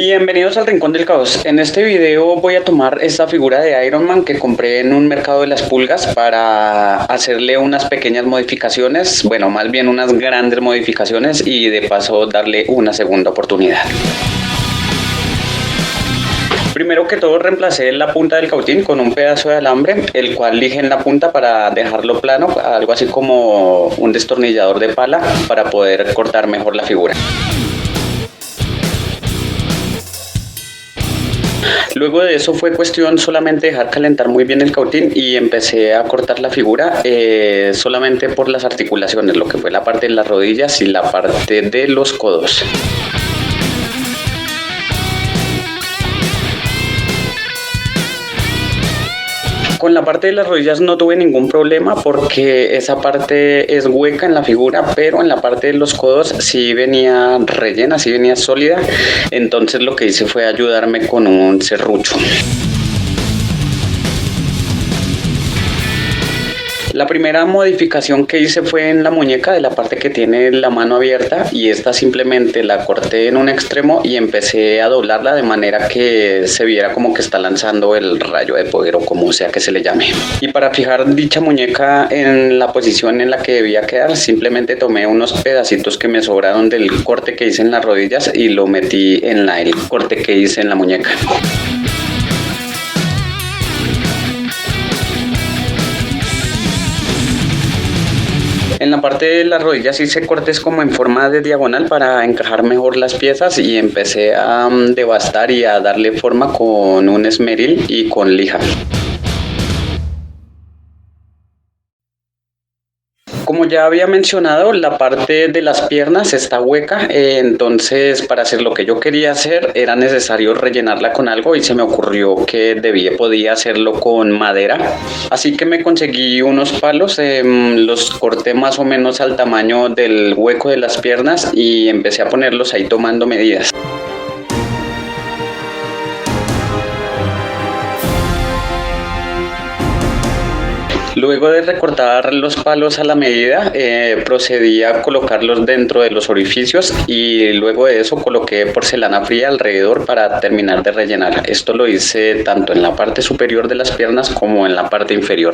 Bienvenidos al Rincón del Caos. En este video voy a tomar esta figura de Iron Man que compré en un mercado de las pulgas para hacerle unas pequeñas modificaciones, bueno, más bien unas grandes modificaciones y de paso darle una segunda oportunidad. Primero que todo reemplacé la punta del cautín con un pedazo de alambre, el cual lijé en la punta para dejarlo plano, algo así como un destornillador de pala para poder cortar mejor la figura. Luego de eso fue cuestión solamente dejar calentar muy bien el cautín y empecé a cortar la figura solamente por las articulaciones, lo que fue la parte de las rodillas y la parte de los codos. Con la parte de las rodillas no tuve ningún problema porque esa parte es hueca en la figura, pero en la parte de los codos sí venía rellena, sí venía sólida. Entonces lo que hice fue ayudarme con un serrucho. La primera modificación que hice fue en la muñeca de la parte que tiene la mano abierta y esta simplemente la corté en un extremo y empecé a doblarla de manera que se viera como que está lanzando el rayo de poder o como sea que se le llame. Y para fijar dicha muñeca en la posición en la que debía quedar, simplemente tomé unos pedacitos que me sobraron del corte que hice en las rodillas y lo metí en el corte que hice en la muñeca. En la parte de las rodillas hice cortes como en forma de diagonal para encajar mejor las piezas y empecé a devastar y a darle forma con un esmeril y con lija. Como ya había mencionado, la parte de las piernas está hueca, entonces para hacer lo que yo quería hacer era necesario rellenarla con algo y se me ocurrió que podía hacerlo con madera. Así que me conseguí unos palos, los corté más o menos al tamaño del hueco de las piernas y empecé a ponerlos ahí tomando medidas. Luego de recortar los palos a la medida, procedí a colocarlos dentro de los orificios y luego de eso coloqué porcelana fría alrededor para terminar de rellenar. Esto lo hice tanto en la parte superior de las piernas como en la parte inferior.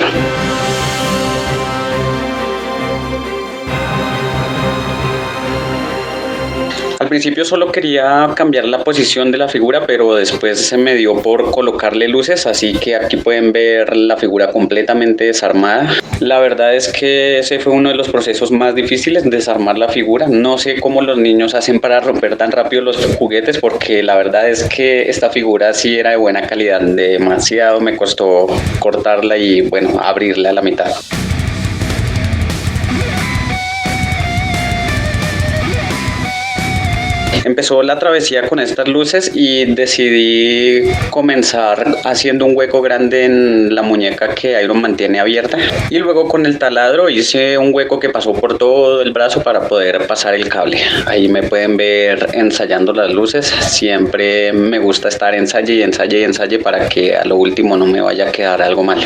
Al principio solo quería cambiar la posición de la figura, pero después se me dio por colocarle luces, así que aquí pueden ver la figura completamente desarmada. La verdad es que ese fue uno de los procesos más difíciles, desarmar la figura. No sé cómo los niños hacen para romper tan rápido los juguetes, porque la verdad es que esta figura sí era de buena calidad. Demasiado me costó cortarla y bueno, abrirla a la mitad. Empezó la travesía con estas luces y decidí comenzar haciendo un hueco grande en la muñeca que Iron Man tiene abierta y luego con el taladro hice un hueco que pasó por todo el brazo para poder pasar el cable. Ahí me pueden ver ensayando las luces. Siempre me gusta estar ensaye y ensaye y ensaye para que a lo último no me vaya a quedar algo mal.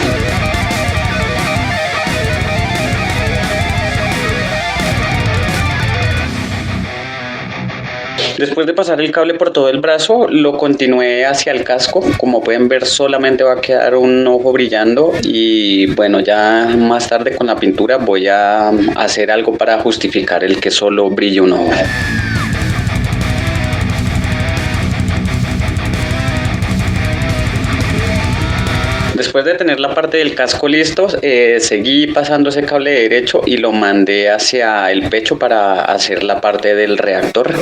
Después de pasar el cable por todo el brazo, lo continué hacia el casco. Como pueden ver, solamente va a quedar un ojo brillando y bueno, ya más tarde con la pintura voy a hacer algo para justificar el que solo brille un ojo. Después de tener la parte del casco listo, seguí pasando ese cable derecho y lo mandé hacia el pecho para hacer la parte del reactor.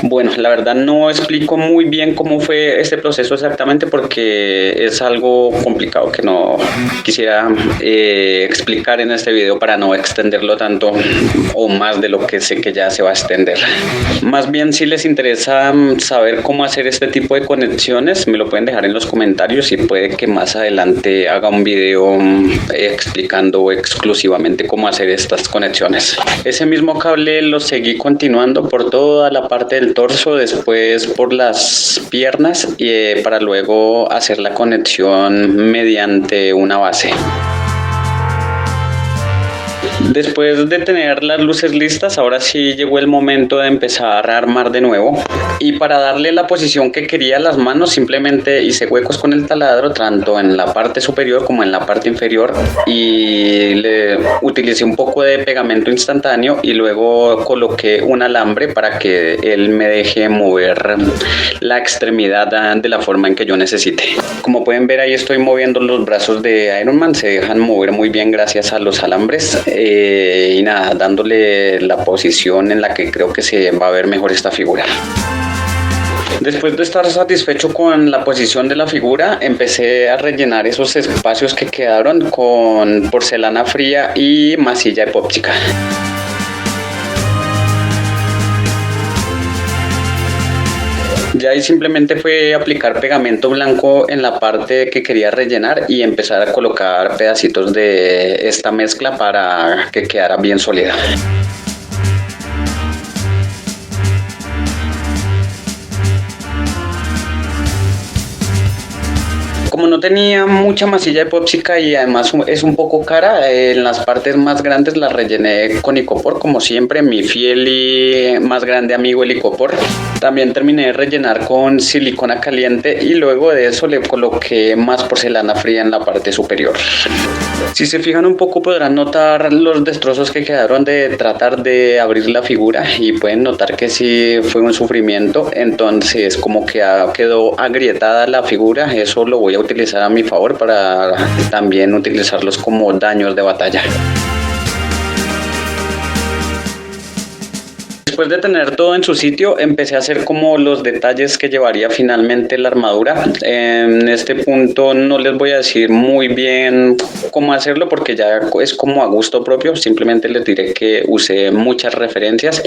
Bueno, la verdad no explico muy bien cómo fue este proceso exactamente porque es algo complicado que no quisiera explicar en este video para no extenderlo tanto o más de lo que sé que ya se va a extender. Más bien, si les interesa saber cómo hacer este tipo de conexiones, me lo pueden dejar en los comentarios y puede que más adelante haga un video explicando exclusivamente cómo hacer estas conexiones. Ese mismo cable lo seguí continuando por toda la parte del torso, después por las piernas para luego hacer la conexión mediante una base. Después de tener las luces listas, ahora sí llegó el momento de empezar a armar de nuevo. Y para darle la posición que quería a las manos, simplemente hice huecos con el taladro, tanto en la parte superior como en la parte inferior. Y le utilicé un poco de pegamento instantáneo y luego coloqué un alambre para que él me deje mover la extremidad de la forma en que yo necesite. Como pueden ver, ahí estoy moviendo los brazos de Iron Man, se dejan mover muy bien gracias a los alambres. Y nada, dándole la posición en la que creo que se va a ver mejor esta figura. Después de estar satisfecho con la posición de la figura, empecé a rellenar esos espacios que quedaron con porcelana fría y masilla epóxica. Ya ahí simplemente fue aplicar pegamento blanco en la parte que quería rellenar y empezar a colocar pedacitos de esta mezcla para que quedara bien sólida. Como no tenía mucha masilla epóxica y además es un poco cara, en las partes más grandes las rellené con icopor, como siempre, mi fiel y más grande amigo el icopor. También terminé de rellenar con silicona caliente y luego de eso le coloqué más porcelana fría en la parte superior. Si se fijan un poco podrán notar los destrozos que quedaron de tratar de abrir la figura y pueden notar que sí fue un sufrimiento, entonces como que quedó agrietada la figura, eso lo voy a utilizar a mi favor para también utilizarlos como daños de batalla. Después de tener todo en su sitio, empecé a hacer como los detalles que llevaría finalmente la armadura. En este punto no les voy a decir muy bien cómo hacerlo porque ya es como a gusto propio, simplemente les diré que usé muchas referencias.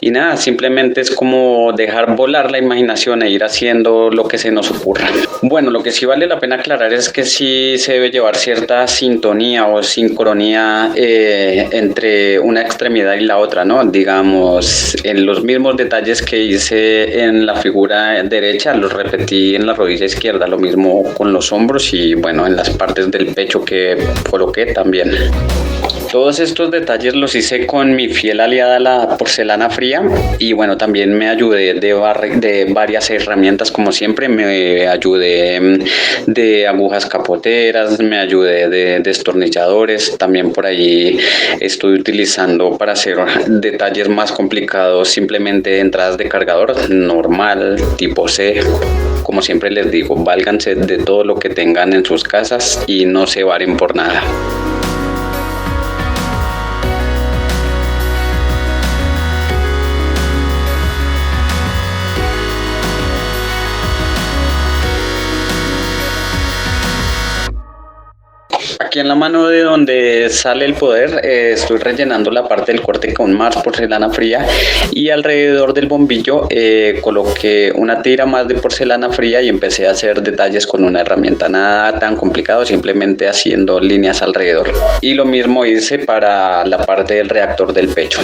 Y nada, simplemente es como dejar volar la imaginación e ir haciendo lo que se nos ocurra. Bueno, lo que sí vale la pena aclarar es que sí se debe llevar cierta sintonía o sincronía entre una extremidad y la otra, ¿no? Digamos, en los mismos detalles que hice en la figura derecha, los repetí en la rodilla izquierda, lo mismo con los hombros y bueno, en las partes del pecho que coloqué también. Todos estos detalles los hice con mi fiel aliada la porcelana fría y bueno, también me ayudé de varias herramientas como siempre, me ayudé de agujas capoteras, me ayudé de destornilladores, también por ahí estoy utilizando para hacer detalles más complicados simplemente entradas de cargador normal tipo C. Como siempre les digo, válganse de todo lo que tengan en sus casas y no se varen por nada. Aquí en la mano de donde sale el poder estoy rellenando la parte del corte con más porcelana fría y alrededor del bombillo coloqué una tira más de porcelana fría y empecé a hacer detalles con una herramienta, nada tan complicado, simplemente haciendo líneas alrededor. Y lo mismo hice para la parte del reactor del pecho.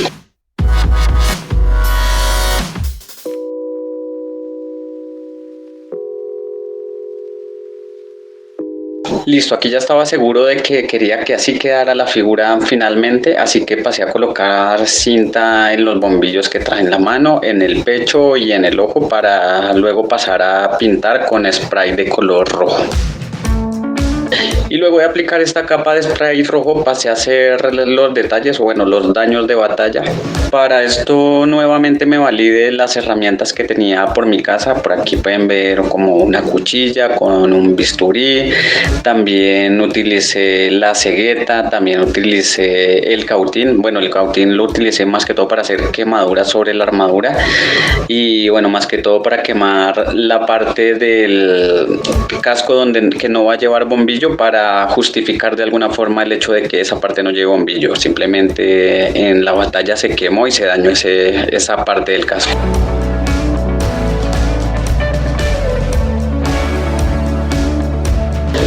Listo, aquí ya estaba seguro de que quería que así quedara la figura finalmente, así que pasé a colocar cinta en los bombillos que trae en la mano, en el pecho y en el ojo para luego pasar a pintar con spray de color rojo. Y luego de aplicar esta capa de spray rojo pasé a hacer los detalles o bueno, los daños de batalla. Para esto nuevamente me valí de las herramientas que tenía por mi casa. Por aquí pueden ver como una cuchilla con un bisturí. También utilicé la cegueta, también utilicé el cautín. Bueno, el cautín lo utilicé más que todo para hacer quemaduras sobre la armadura. Y bueno, más que todo para quemar la parte del casco que no va a llevar bombillo para justificar de alguna forma el hecho de que esa parte no lleve bombillo. Simplemente en la batalla se quemó y se dañó esa parte del casco.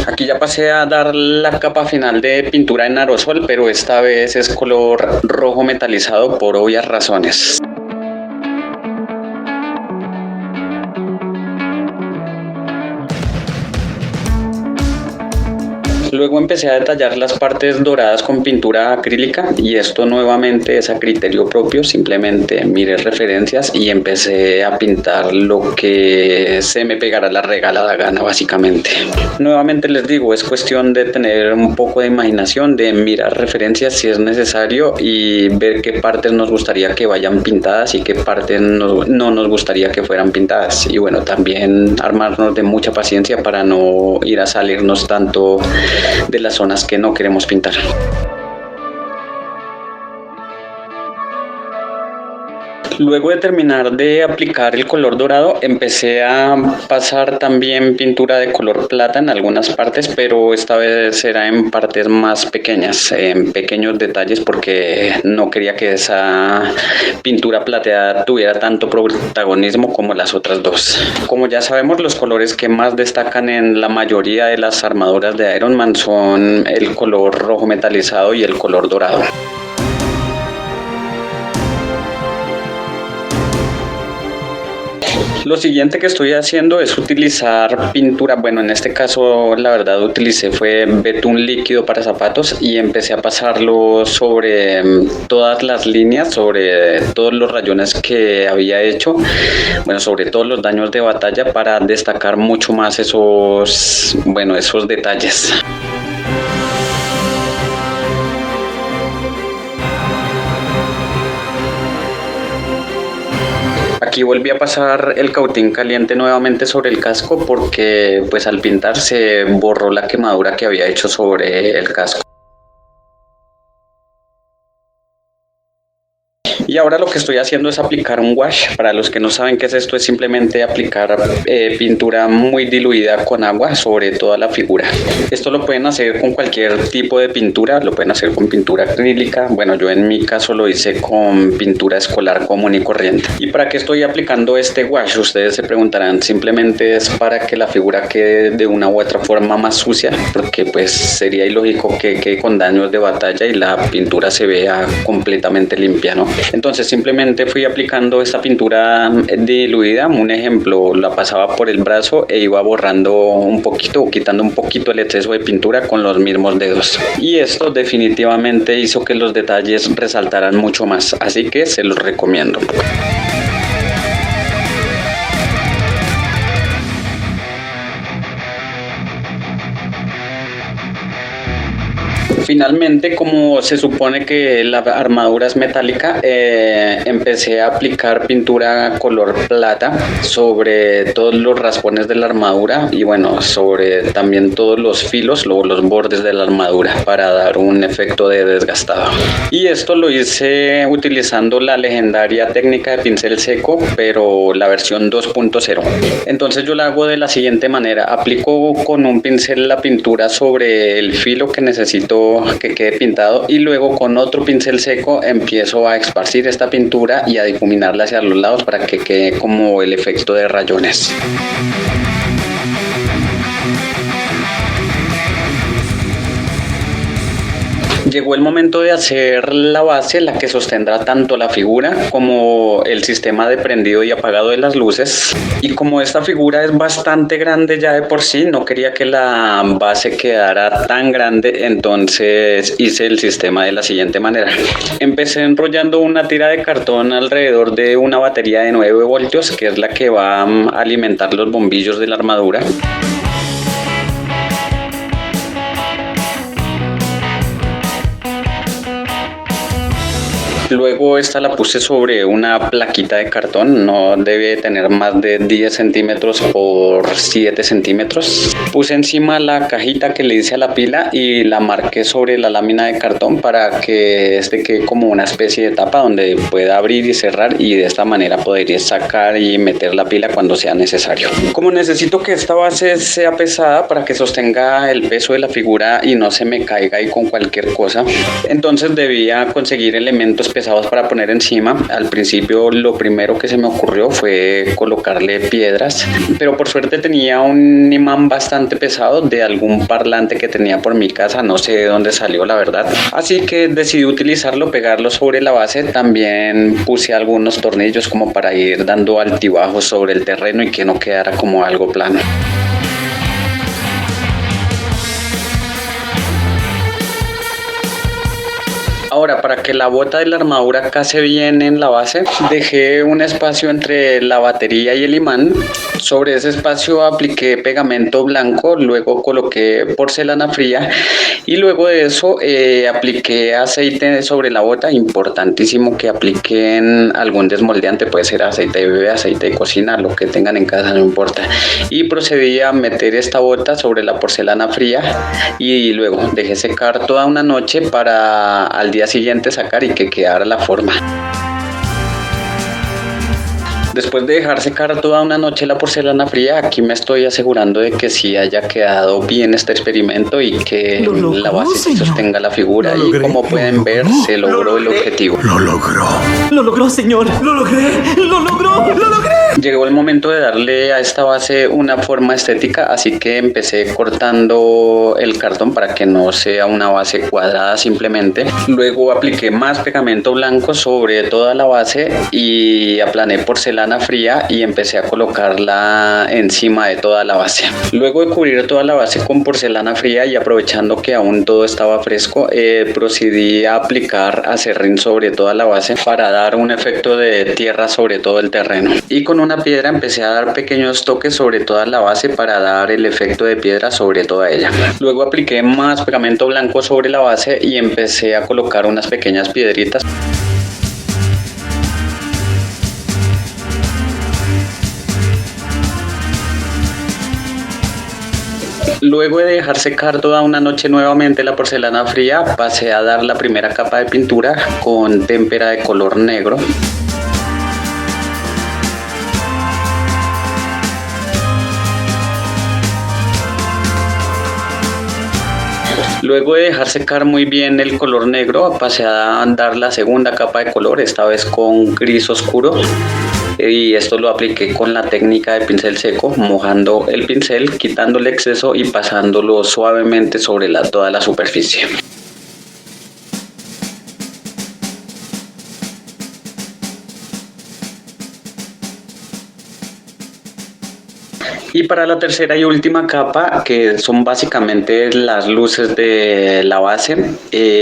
Aquí ya pasé a dar la capa final de pintura en aerosol, pero esta vez es color rojo metalizado por obvias razones. Luego empecé a detallar las partes doradas con pintura acrílica y esto nuevamente es a criterio propio, simplemente miré referencias y empecé a pintar lo que se me pegara la regalada gana básicamente. Nuevamente les digo, es cuestión de tener un poco de imaginación, de mirar referencias si es necesario y ver qué partes nos gustaría que vayan pintadas y qué partes no nos gustaría que fueran pintadas. Y bueno, también armarnos de mucha paciencia para no ir a salirnos tanto de las zonas que no queremos pintar. Luego de terminar de aplicar el color dorado, empecé a pasar también pintura de color plata en algunas partes, pero esta vez era en partes más pequeñas, en pequeños detalles, porque no quería que esa pintura plateada tuviera tanto protagonismo como las otras dos. Como ya sabemos, los colores que más destacan en la mayoría de las armaduras de Iron Man son el color rojo metalizado y el color dorado. Lo siguiente que estoy haciendo es utilizar pintura, bueno, en este caso la verdad utilicé fue betún líquido para zapatos y empecé a pasarlo sobre todas las líneas, sobre todos los rayones que había hecho, bueno, sobre todos los daños de batalla para destacar mucho más esos detalles. Aquí volví a pasar el cautín caliente nuevamente sobre el casco porque pues al pintar se borró la quemadura que había hecho sobre el casco. Y ahora lo que estoy haciendo es aplicar un wash. Para los que no saben qué es esto, es simplemente aplicar pintura muy diluida con agua sobre toda la figura. Esto lo pueden hacer con cualquier tipo de pintura, lo pueden hacer con pintura acrílica. Bueno, yo en mi caso lo hice con pintura escolar común y corriente. ¿Y para qué estoy aplicando este wash? Ustedes se preguntarán, simplemente es para que la figura quede de una u otra forma más sucia, porque pues sería ilógico que quede con daños de batalla y la pintura se vea completamente limpia, ¿no? Entonces simplemente fui aplicando esta pintura diluida. Un ejemplo, la pasaba por el brazo e iba borrando un poquito o quitando un poquito el exceso de pintura con los mismos dedos. Y esto definitivamente hizo que los detalles resaltaran mucho más, así que se los recomiendo. Finalmente, como se supone que la armadura es metálica, empecé a aplicar pintura color plata sobre todos los raspones de la armadura y bueno, sobre también todos los filos, luego los bordes de la armadura para dar un efecto de desgastado. Y esto lo hice utilizando la legendaria técnica de pincel seco, pero la versión 2.0. Entonces yo la hago de la siguiente manera: aplico con un pincel la pintura sobre el filo que necesito que quede pintado y luego con otro pincel seco empiezo a esparcir esta pintura y a difuminarla hacia los lados para que quede como el efecto de rayones. Llegó el momento de hacer la base, la que sostendrá tanto la figura como el sistema de prendido y apagado de las luces. Y como esta figura es bastante grande ya de por sí, no quería que la base quedara tan grande, entonces hice el sistema de la siguiente manera. Empecé enrollando una tira de cartón alrededor de una batería de 9 voltios, que es la que va a alimentar los bombillos de la armadura. Luego esta la puse sobre una plaquita de cartón, no debe tener más de 10 centímetros por 7 centímetros. Puse encima la cajita que le hice a la pila y la marqué sobre la lámina de cartón para que este quede como una especie de tapa donde pueda abrir y cerrar, y de esta manera podría sacar y meter la pila cuando sea necesario. Como necesito que esta base sea pesada para que sostenga el peso de la figura y no se me caiga ahí con cualquier cosa, entonces debía conseguir elementos pesados para poner encima. Al principio lo primero que se me ocurrió fue colocarle piedras, pero por suerte tenía un imán bastante pesado de algún parlante que tenía por mi casa, no sé de dónde salió la verdad, así que decidí utilizarlo, pegarlo sobre la base. También puse algunos tornillos como para ir dando altibajos sobre el terreno y que no quedara como algo plano. Ahora, para que la bota de la armadura case bien en la base, dejé un espacio entre la batería y el imán. Sobre ese espacio apliqué pegamento blanco, luego coloqué porcelana fría y luego de eso apliqué aceite sobre la bota. Importantísimo que apliquen algún desmoldeante, puede ser aceite de bebé, aceite de cocina, lo que tengan en casa, no importa. Y procedí a meter esta bota sobre la porcelana fría y luego dejé secar toda una noche para al día siguiente sacar y que quedara la forma. Después de dejar secar toda una noche la porcelana fría, aquí me estoy asegurando de que sí haya quedado bien este experimento y que la base sí sostenga la figura. Y como pueden ver, se logró el objetivo. Lo logró. Lo logró, señor. Lo logré. Lo logró. Lo logré. Llegó el momento de darle a esta base una forma estética, así que empecé cortando el cartón para que no sea una base cuadrada simplemente. Luego apliqué más pegamento blanco sobre toda la base y aplané porcelana fría y empecé a colocarla encima de toda la base. Luego de cubrir toda la base con porcelana fría y aprovechando que aún todo estaba fresco, procedí a aplicar acerrín sobre toda la base para dar un efecto de tierra sobre todo el terreno. Y con una piedra empecé a dar pequeños toques sobre toda la base para dar el efecto de piedra sobre toda ella. Luego apliqué más pegamento blanco sobre la base y empecé a colocar unas pequeñas piedritas. Luego de dejar secar toda una noche nuevamente la porcelana fría, pasé a dar la primera capa de pintura con témpera de color negro. Luego de dejar secar muy bien el color negro, pasé a dar la segunda capa de color, esta vez con gris oscuro. Y esto lo apliqué con la técnica de pincel seco, mojando el pincel, quitando el exceso y pasándolo suavemente sobre toda la superficie. Y para la tercera y última capa, que son básicamente las luces de la base,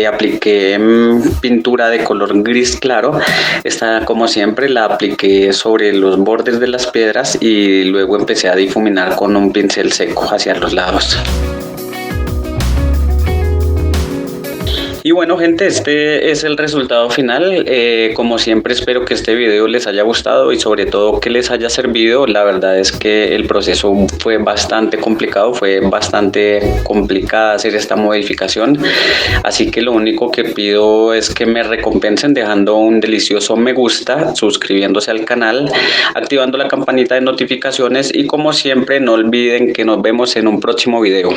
apliqué pintura de color gris claro. Esta, como siempre, la apliqué sobre los bordes de las piedras y luego empecé a difuminar con un pincel seco hacia los lados. Y bueno, gente, este es el resultado final. Como siempre, espero que este video les haya gustado y sobre todo que les haya servido. La verdad es que el proceso fue bastante complicado, fue bastante complicada hacer esta modificación, así que lo único que pido es que me recompensen dejando un delicioso me gusta, suscribiéndose al canal, activando la campanita de notificaciones y como siempre no olviden que nos vemos en un próximo video.